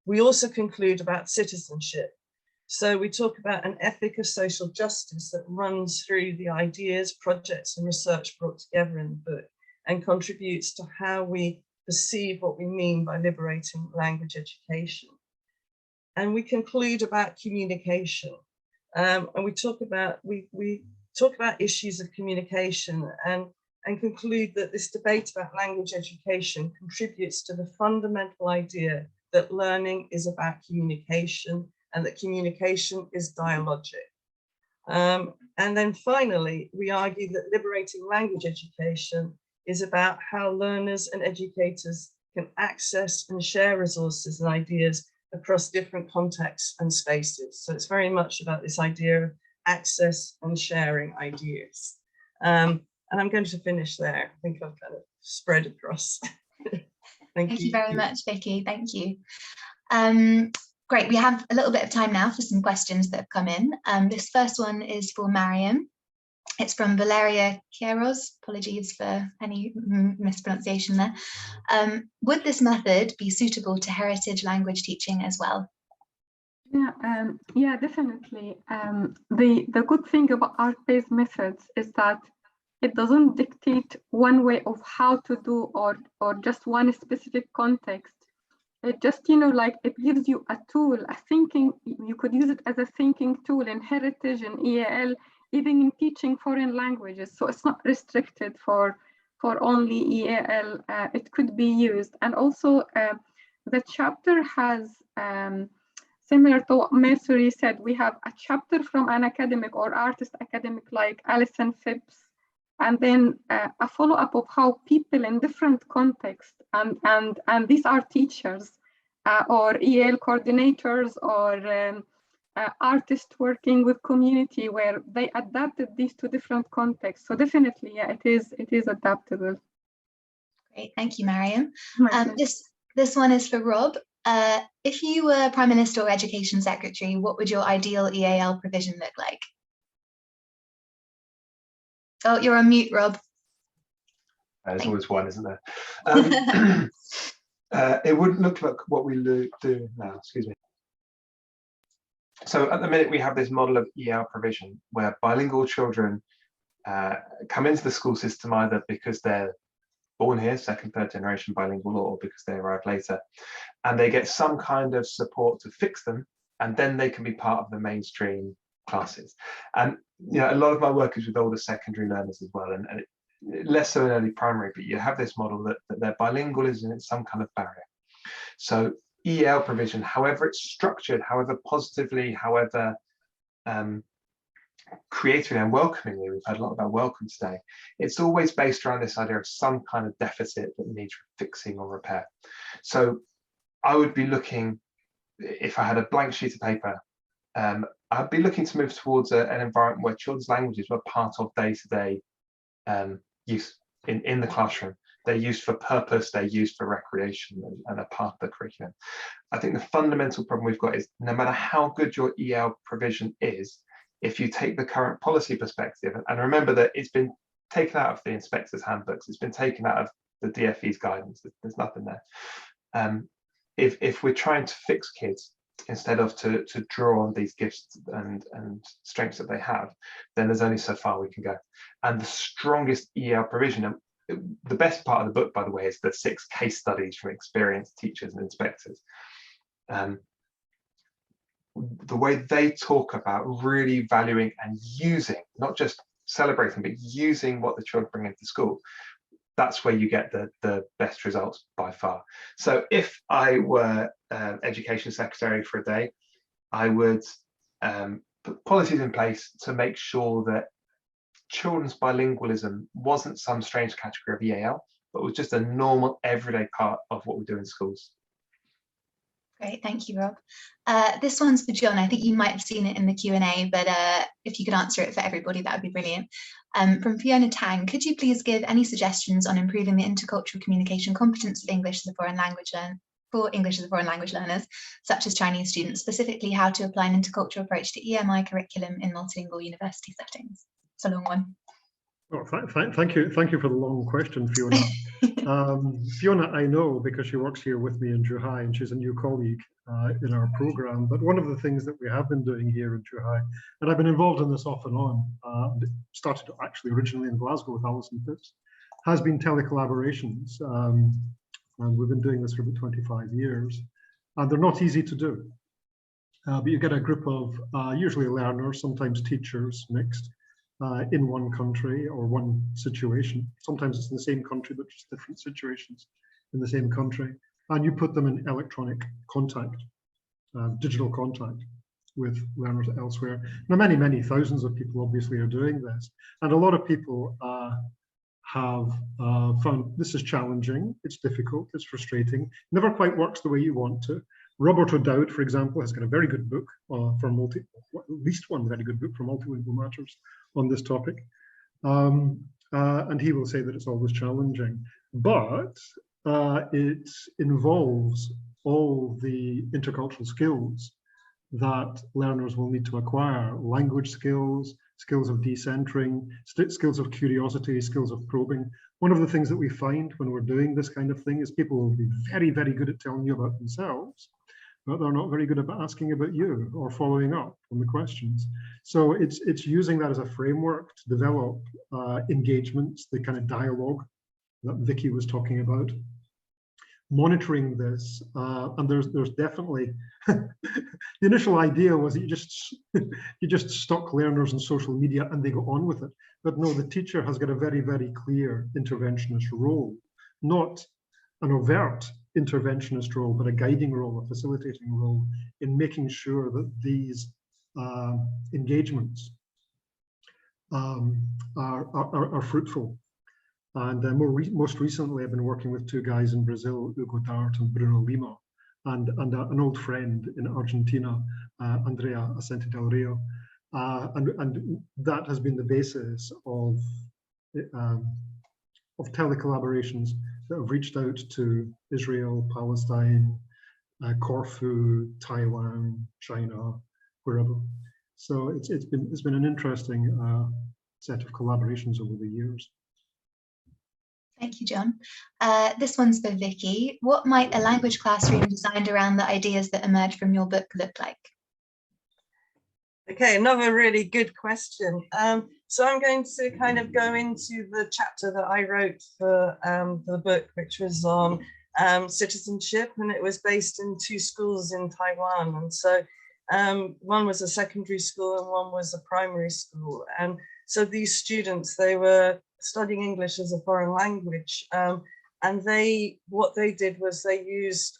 We also conclude about citizenship. So we talk about an ethic of social justice that runs through the ideas, projects, and research brought together in the book and contributes to how we perceive what we mean by liberating language education. And we conclude about communication. And we talk about issues of communication and conclude that this debate about language education contributes to the fundamental idea that learning is about communication and that communication is dialogic. And then finally, we argue that liberating language education is about how learners and educators can access and share resources and ideas across different contexts and spaces. So it's very much about this idea of access and sharing ideas. And I'm going to finish there. I think I've kind of spread across. Thank you very much, Vicky. Thank you. Great, we have a little bit of time now for some questions that have come in. This first one is for Maryam. It's from Valeria Queiroz. Apologies for any mispronunciation there. Would this method be suitable to heritage language teaching as well? Yeah, definitely. The good thing about art-based methods is that it doesn't dictate one way of how to do or just one specific context. It just, like it gives you a tool, a thinking, you could use it as a thinking tool in heritage and EAL, even in teaching foreign languages. So it's not restricted for only EAL, it could be used. And also the chapter has, similar to what Mercury said, we have a chapter from an academic or artist academic like Alison Phipps, and then a follow-up of how people in different contexts, and these are teachers or EAL coordinators or artists working with community where they adapted these to different contexts. So definitely, yeah, it is adaptable. Great, thank you, Maryam. This one is for Rob. If you were Prime Minister or Education Secretary, what would your ideal EAL provision look like? Oh, you're on mute, Rob. There's always one, isn't there? It wouldn't look like what we do now, excuse me. So at the minute, we have this model of EAL provision where bilingual children come into the school system either because they're born here, second, third generation bilingual, or because they arrive later, and they get some kind of support to fix them, and then they can be part of the mainstream classes. And a lot of my work is with older secondary learners as well, and less so in early primary, but you have this model that their bilingualism is some kind of barrier. So EAL provision, however it's structured, however positively, however creatively and welcomingly, we've heard a lot about welcome today, it's always based around this idea of some kind of deficit that needs fixing or repair. So I would be looking, if I had a blank sheet of paper, I'd be looking to move towards an environment where children's languages were part of day-to-day use in the classroom. They're used for purpose, they're used for recreation, and a part of the curriculum. I think the fundamental problem we've got is no matter how good your EAL provision is, if you take the current policy perspective, and remember that it's been taken out of the inspectors' handbooks, it's been taken out of the DFE's guidance, there's nothing there. If we're trying to fix kids, instead of to draw on these gifts and strengths that they have, then there's only so far we can go. And the strongest EAL provision, and the best part of the book, by the way, is the 6 case studies from experienced teachers and inspectors. The way they talk about really valuing and using, not just celebrating, but using what the children bring into school, that's where you get the best results by far. So if I were education secretary for a day, I would put policies in place to make sure that children's bilingualism wasn't some strange category of EAL, but was just a normal everyday part of what we do in schools. Great, thank you, Rob. This one's for John. I think you might have seen it in the Q&A, but if you could answer it for everybody, that would be brilliant. From Fiona Tang, could you please give any suggestions on improving the intercultural communication competence of English as a foreign language learners, such as Chinese students, specifically how to apply an intercultural approach to EMI curriculum in multilingual university settings? It's a long one. Oh, thank you for the long question, Fiona. Fiona, I know because she works here with me in Zhuhai, and she's a new colleague in our program. But one of the things that we have been doing here in Zhuhai, and I've been involved in this off and on, started actually originally in Glasgow with Alison Phipps, has been telecollaborations. And we've been doing this for about 25 years. And they're not easy to do. But you get a group of usually learners, sometimes teachers mixed, in one country or one situation. Sometimes it's in the same country, but just different situations in the same country. And you put them in electronic contact, digital contact with learners elsewhere. Now, many thousands of people obviously are doing this. And a lot of people have found this is challenging, it's difficult, it's frustrating, never quite works the way you want to. Robert O'Dowd, for example, has got a very good book at least one very good book for multilingual matters on this topic. And he will say that it's always challenging, but it involves all the intercultural skills that learners will need to acquire: language skills, skills of decentering, skills of curiosity, skills of probing. One of the things that we find when we're doing this kind of thing is people will be very, very good at telling you about themselves, but they're not very good at asking about you or following up on the questions. So it's using that as a framework to develop engagements, the kind of dialogue that Vicky was talking about. Monitoring this, and there's definitely the initial idea was that you just stock learners on social media and they go on with it. But no, the teacher has got a very, very clear interventionist role, not an overt interventionist role, but a guiding role, a facilitating role in making sure that these engagements are fruitful. And most recently, I've been working with 2 guys in Brazil, Hugo Dart and Bruno Lima, and an old friend in Argentina, Andrea Ascente del Rio. And that has been the basis of telecollaborations that have reached out to Israel, Palestine, Corfu, Taiwan, China, wherever. So it's been an interesting set of collaborations over the years. Thank you, John. This one's for Vicky. What might a language classroom designed around the ideas that emerge from your book look like? Okay, another really good question. So I'm going to kind of go into the chapter that I wrote for the book, which was on citizenship, and it was based in 2 schools in Taiwan. And so one was a secondary school and one was a primary school. And so these students, they were studying English as a foreign language. And what they did was they used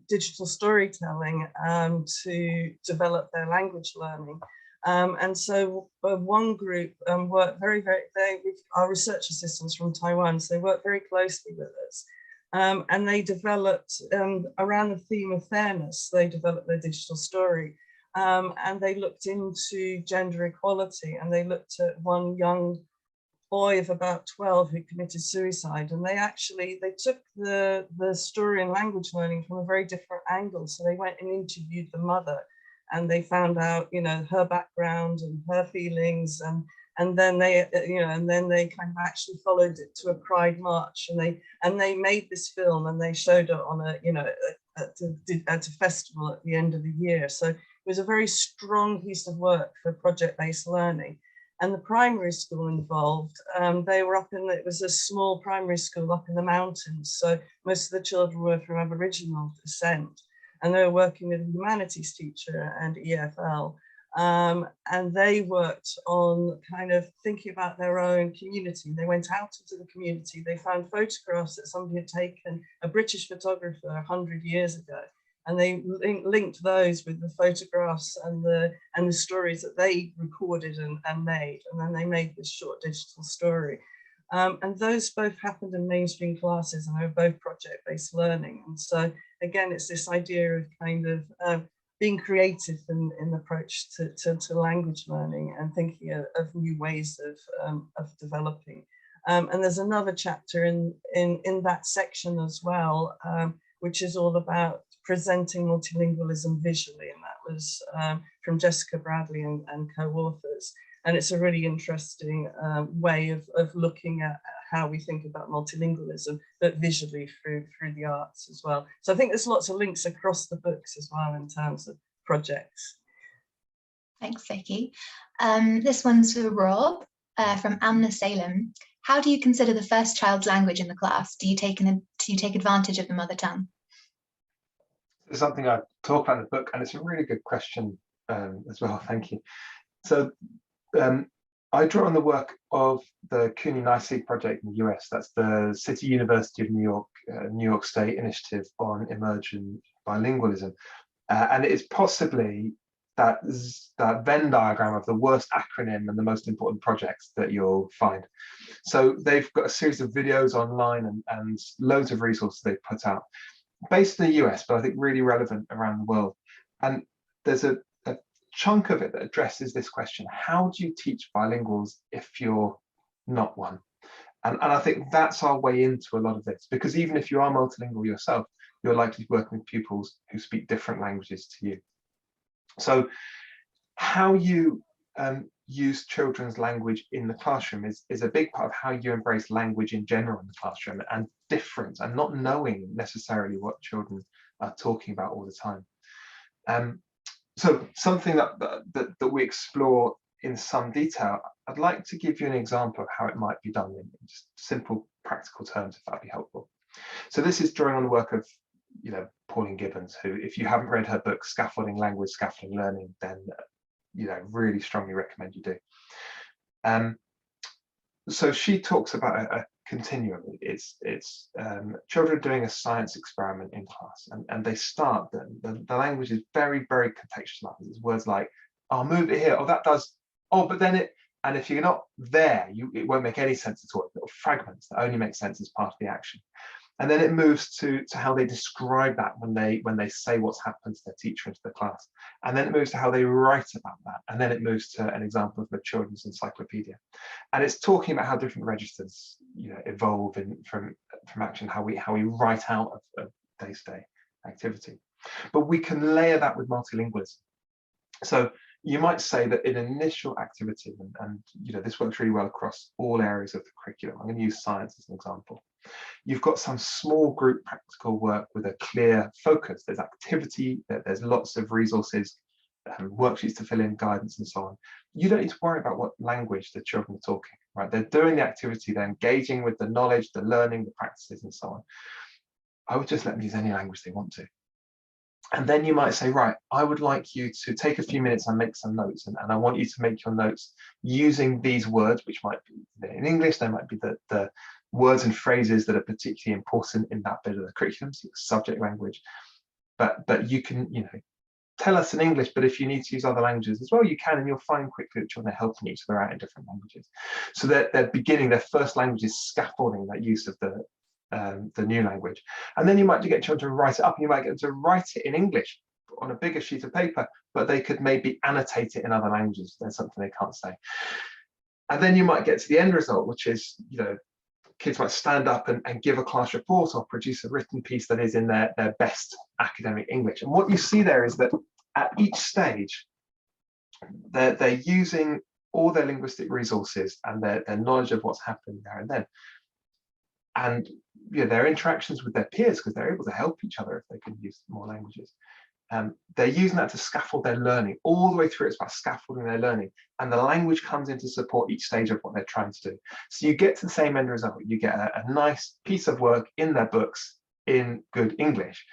digital storytelling to develop their language learning. And so one group worked our research assistants from Taiwan, so they worked very closely with us. And they developed, around the theme of fairness, they developed their digital story. And they looked into gender equality, and they looked at one young boy of about 12 who committed suicide, and they took the story and language learning from a very different angle. So they went and interviewed the mother, and they found out, her background and her feelings, and then they, and then they kind of actually followed it to a Pride March, and they made this film and they showed it on a, at a festival at the end of the year. So it was a very strong piece of work for project-based learning. And the primary school involved, they were it was a small primary school up in the mountains. So most of the children were from Aboriginal descent, and they were working with a humanities teacher and EFL. And they worked on kind of thinking about their own community. They went out into the community. They found photographs that somebody had taken, a British photographer 100 years ago, and they linked those with the photographs and the stories that they recorded and made. And then they made this short digital story. And those both happened in mainstream classes, and they were both project-based learning. And so again, it's this idea of kind of being creative in approach to language learning and thinking of new ways of developing. And there's another chapter in that section as well, which is all about presenting multilingualism visually, and that was from Jessica Bradley and co-authors. And it's a really interesting way of looking at how we think about multilingualism, but visually through the arts as well. So I think there's lots of links across the books as well in terms of projects. Thanks, Vicky. This one's for Rob from Amna Salem. How do you consider the first child's language in the class? Do you take advantage of the mother tongue? It's something I talk about in the book, and it's a really good question as well. Thank you. So I draw on the work of the CUNY NYSEG project in the US. That's the City University of New York State initiative on emergent bilingualism. And it is possibly that Venn diagram of the worst acronym and the most important projects that you'll find. So they've got a series of videos online and loads of resources they've put out, based in the US, but I think really relevant around the world. And there's a chunk of it that addresses this question: how do you teach bilinguals if you're not one? And I think that's our way into a lot of this, because even if you are multilingual yourself, you're likely to be working with pupils who speak different languages to you. So how you use children's language in the classroom is a big part of how you embrace language in general in the classroom, and difference, and not knowing necessarily what children are talking about all the time. So something that we explore in some detail, I'd like to give you an example of how it might be done in just simple practical terms, if that'd be helpful. So this is drawing on the work of Pauline Gibbons, who, if you haven't read her book Scaffolding Language, Scaffolding Learning, then really strongly recommend you do. So she talks about a continuum. It's children doing a science experiment in class, and they start, the language is very, very contextualized. It's words like, "I'll move it here," "Oh, that does," "Oh, but then it," and if you're not there, it won't make any sense at all. Little fragments that only make sense as part of the action. And then it moves to how they describe that when they say what's happened to their teacher into the class. And then it moves to how they write about that. And then it moves to an example of the children's encyclopedia. And it's talking about how different registers evolve from action, how we write out of day-to-day activity. But we can layer that with multilingualism. So you might say that in initial activity, and this works really well across all areas of the curriculum. I'm going to use science as an example. You've got some small group practical work with a clear focus. There's activity, there's lots of resources, worksheets to fill in, guidance, and so on. You don't need to worry about what language the children are talking, right? They're doing the activity, they're engaging with the knowledge, the learning, the practices, and so on. I would just let them use any language they want to. And then you might say, right, I would like you to take a few minutes and make some notes, and I want you to make your notes using these words, which might be in English, they might be the words and phrases that are particularly important in that bit of the curriculum, so subject language. But you can, tell us in English, but if you need to use other languages as well, you can, and you'll find quickly that children are helping each other out in different languages. So they're beginning, their first language is scaffolding that use of the new language. And then you might get children to write it up, and you might get them to write it in English on a bigger sheet of paper, but they could maybe annotate it in other languages. There's something they can't say. And then you might get to the end result, which is, kids might stand up and give a class report or produce a written piece that is in their best academic English. And what you see there is that at each stage, they're using all their linguistic resources and their knowledge of what's happening there and then. And their interactions with their peers, because they're able to help each other if they can use more languages. They're using that to scaffold their learning all the way through. It's about scaffolding their learning, and the language comes in to support each stage of what they're trying to do. So you get to the same end result. You get a nice piece of work in their books in good English,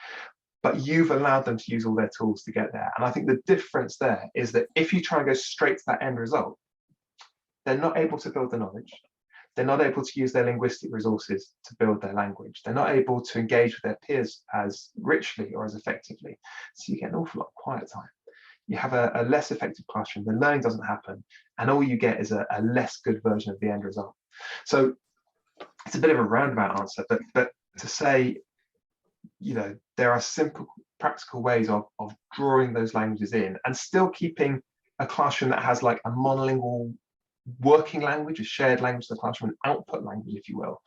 but you've allowed them to use all their tools to get there. And I think the difference there is that if you try and go straight to that end result, they're not able to build the knowledge. They're not able to use their linguistic resources to build their language. They're not able to engage with their peers as richly or as effectively. So you get an awful lot of quiet time. You have a less effective classroom, the learning doesn't happen, and all you get is a less good version of the end result. So it's a bit of a roundabout answer, but to say, there are simple, practical ways of drawing those languages in and still keeping a classroom that has like a monolingual working language, a shared language to the classroom, an output language, if you will,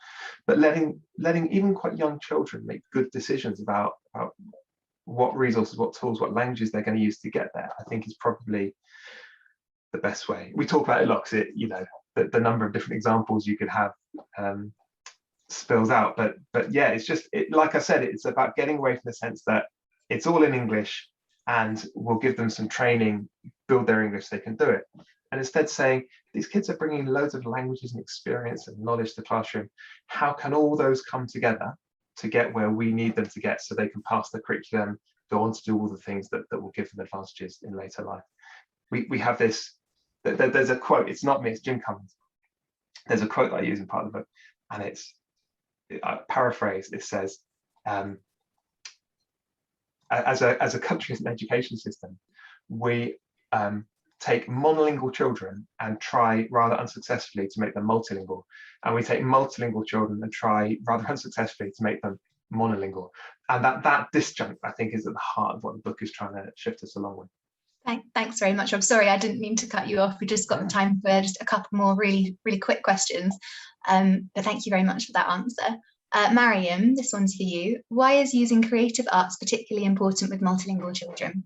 but letting even quite young children make good decisions about what resources, what tools, what languages they're going to use to get there, I think is probably the best way. We talk about it a lot because the number of different examples you could have spills out, but yeah, it's just like I said, it's about getting away from the sense that it's all in English and we'll give them some training, build their English so they can do it. And instead saying, these kids are bringing loads of languages and experience and knowledge to the classroom. How can all those come together to get where we need them to get so they can pass the curriculum, go on to do all the things that will give them advantages in later life? We have this, there's a quote, it's not me, it's Jim Cummins. There's a quote that I use in part of the book, and I paraphrase, it says, as a country, as an education system, we take monolingual children and try rather unsuccessfully to make them multilingual, and we take multilingual children and try rather unsuccessfully to make them monolingual. And that disjunct, I think, is at the heart of what the book is trying to shift us along with. Thanks very much. I'm sorry, I didn't mean to cut you off. We just got the time for just a couple more really quick questions, but thank you very much for that answer. Maryam, this one's for you. Why is using creative arts particularly important with multilingual children?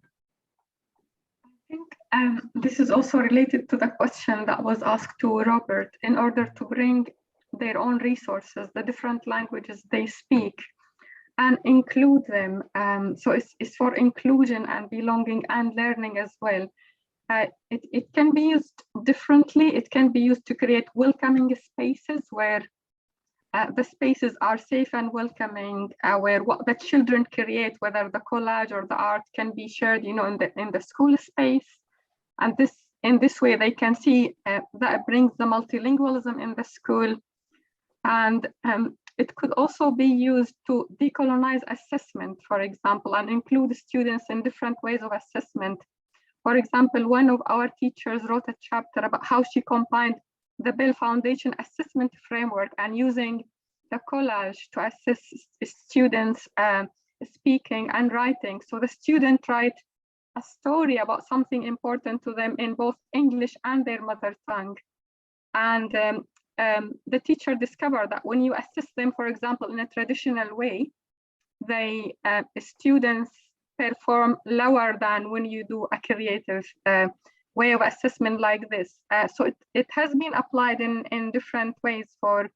I think this is also related to the question that was asked to Robert. In order to bring their own resources, the different languages they speak, and include them. So it's for inclusion and belonging and learning as well. It can be used differently. It can be used to create welcoming spaces where the spaces are safe and welcoming, where what the children create, whether the collage or the art, can be shared, in the school space. And in this way, they can see that it brings the multilingualism in the school. And it could also be used to decolonize assessment, for example, and include students in different ways of assessment. For example, one of our teachers wrote a chapter about how she combined the Bell Foundation assessment framework and using the collage to assess students speaking and writing. So the student write a story about something important to them in both English and their mother tongue. And the teacher discovered that when you assess them, for example, in a traditional way, students perform lower than when you do a creative way of assessment like this. So it has been applied in different ways for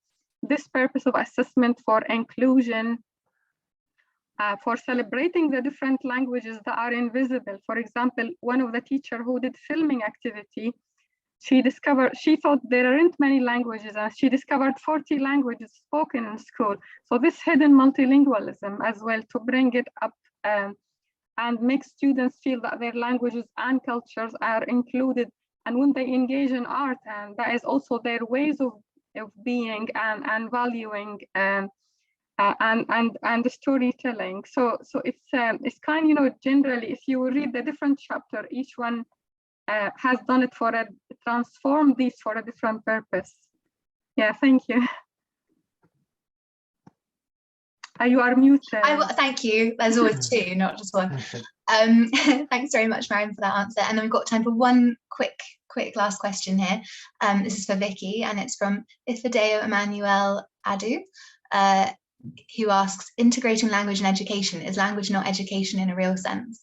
this purpose of assessment, for inclusion, for celebrating the different languages that are invisible. For example, one of the teachers who did filming activity, she thought there aren't many languages, and she discovered 40 languages spoken in school. So this hidden multilingualism as well, to bring it up and make students feel that their languages and cultures are included. And when they engage in art, and that is also their ways of being and valuing and storytelling. So it's kind, generally, if you read the different chapter, each one has done it transformed these for a different purpose. Yeah, thank you. You are muted. Thank you. There's always two, not just one. Thanks very much, Maryam, for that answer. And then we've got time for one quick last question here. This is for Vicky, and it's from Ifadeo Emmanuel Adu, who asks, integrating language and education, is language not education in a real sense?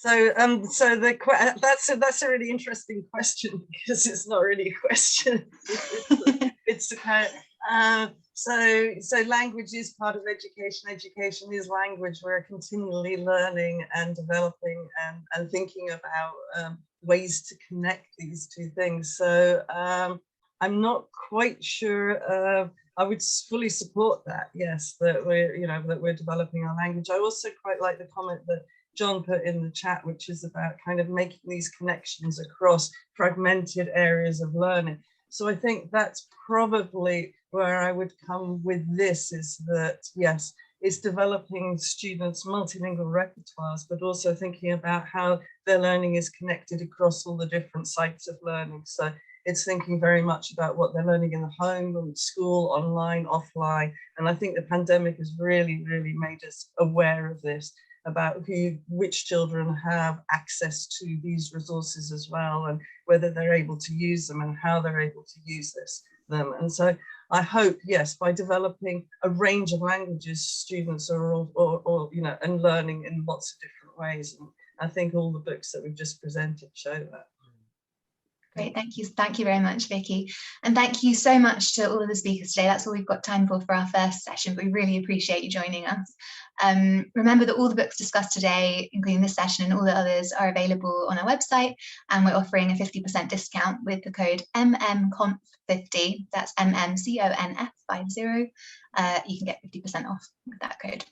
So that's a really interesting question, because it's not really a question. It's a kind of, so language is part of education. Education is language. We're continually learning and developing and thinking about ways to connect these two things. So I'm not quite sure. I would fully support that. Yes, that we're developing our language. I also quite like the comment that John put in the chat, which is about kind of making these connections across fragmented areas of learning. So I think that's probably where I would come with this, is that, yes, it's developing students' multilingual repertoires, but also thinking about how their learning is connected across all the different sites of learning. So it's thinking very much about what they're learning in the home, in school, online, offline. And I think the pandemic has really, really made us aware of this, about which children have access to these resources as well, and whether they're able to use them and how they're able to use them. And so I hope, yes, by developing a range of languages, students are all and learning in lots of different ways. And I think all the books that we've just presented show that. Great, thank you very much, Vicky, and thank you so much to all of the speakers today. That's all we've got time for our first session, but we really appreciate you joining us. Remember that all the books discussed today, including this session and all the others, are available on our website, and we're offering a 50% discount with the code MMCONF50. That's MMCONF50. You can get 50% off with that code.